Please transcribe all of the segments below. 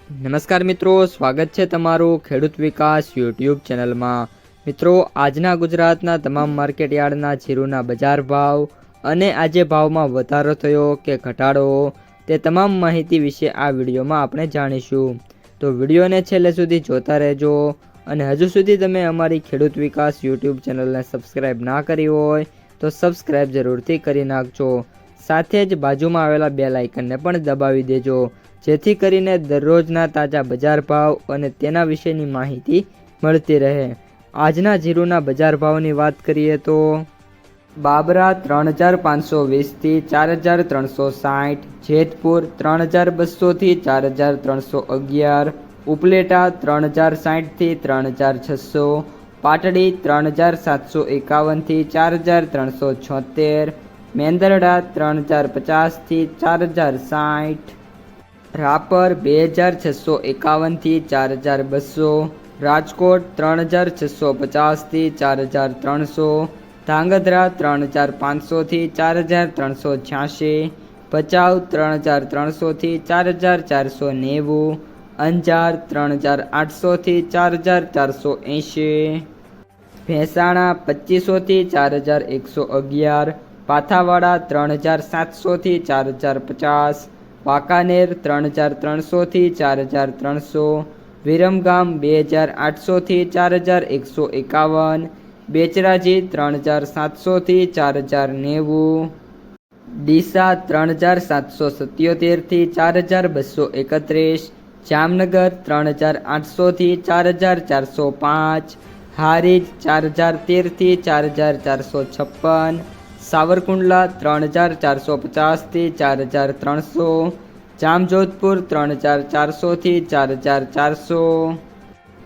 નમસ્કાર મિત્રો, સ્વાગત છે તમારું ખેડૂત વિકાસ યુટ્યુબ ચેનલમાં। મિત્રો, આજના ગુજરાતના તમામ માર્કેટયાર્ડના જીરુના બજાર ભાવ અને આજે ભાવમાં વધારો થયો કે ઘટાડો તે તમામ માહિતી વિશે આ વિડીયોમાં આપણે જાણીશું। તો વિડીયોને છેલ્લે સુધી જોતા રહેજો અને હજુ સુધી તમે અમારી ખેડૂત વિકાસ યુટ્યુબ ચેનલને સબસ્ક્રાઈબ ના કરી હોય તો સબસ્ક્રાઈબ જરૂરથી કરી નાખજો। સાથે જ બાજુમાં આવેલા બેલ આઇકનને પણ દબાવી દેજો, જેથી કરીને દરરોજના તાજા બજાર ભાવ અને તેના વિશેની માહિતી મળતી રહે। આજના જીરુના બજાર ભાવની વાત કરીએ તો બાબરા 3520 થી 4360, જેતપુર 3200 થી 4311, ઉપલેટા 3060 થી 3600, પાટડી 3751 થી 4376, મેંદરડા 3050 થી 4060, રાપર 2651 થી 4200, રાજકોટ 3650 થી 4300, ધાંગધ્રા 3500 થી 4386, ભચાઉ 3300 થી 4490, અંજાર 3800 થી 4480, ભેંસાણા 2500 થી 4111, પાથાવાડા 3700 થી 4050, વાંકાનેર 3300 થી 4300, વિરમગામ 2800 થી 4151, બેચરાજી 3700 થી 4090, ડીસા 3777 થી 4231, જામનગર 3800 થી 4405, હારીજ 4013 થી 4456, સાવરકુંડલા 3450 થી 4300, જામજોધપુર 3400 થી 4400,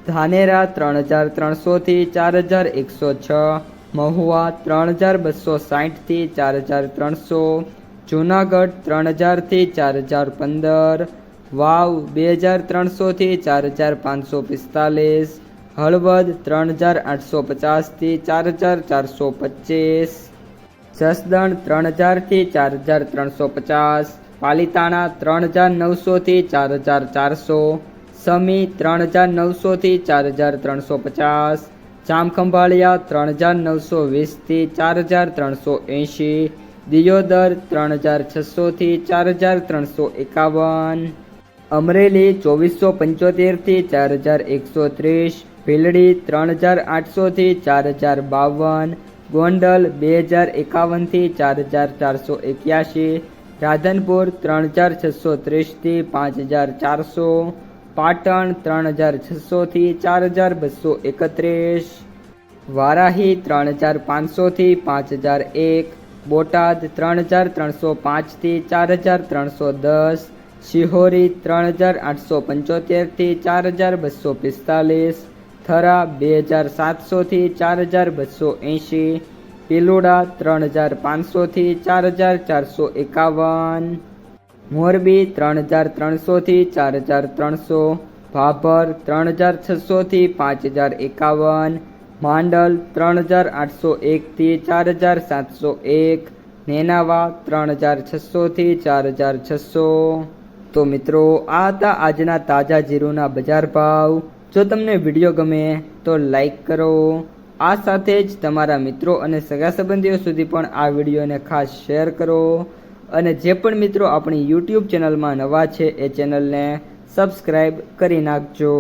ધાનેરા 3300 થી 4106, મહુવા 3260 થી 4300, જૂનાગઢ 3000 થી 4015, વાવ 2300 થી 4545, હળવદ 3850 થી 4425, જસદણ 3000 થી 4350, પાલીતાણા 3900 થી 4400, સમી 3900 થી 4350, જામખંભાળિયા 3920 થી 4380, દિયોદર 3600 થી 4351, અમરેલી 2475 થી 4130, ભીલડી 3800 થી 4052, ગોંડલ 2051 થી 4481, રાધનપુર 3630 થી 5400, પાટણ 3600 થી 4231, વારાહી 3500 થી 5001, બોટાદ 3305 થી 4310, શિહોરી 3875 થી 4245, થરા 2700 થી 4280, પિલોડા 3500 થી 4451, મોરબી 3300 થી 4300, ભાભર 3600 થી 5051, માંડલ 3801 થી 4701, નેનાવા 3600 થી 4600। તો મિત્રો, આ હતા આજના તાજા જીરુના બજાર ભાવ। જો તમને વિડીયો ગમે તો લાઈક કરો, આ સાથે જ તમારા મિત્રો અને સગા સંબંધીઓ સુધી પણ આ વિડીયોને ખાસ શેર કરો અને જે પણ મિત્રો આપણી યુટ્યુબ ચેનલમાં નવા છે એ ચેનલને સબસ્ક્રાઈબ કરી નાખજો।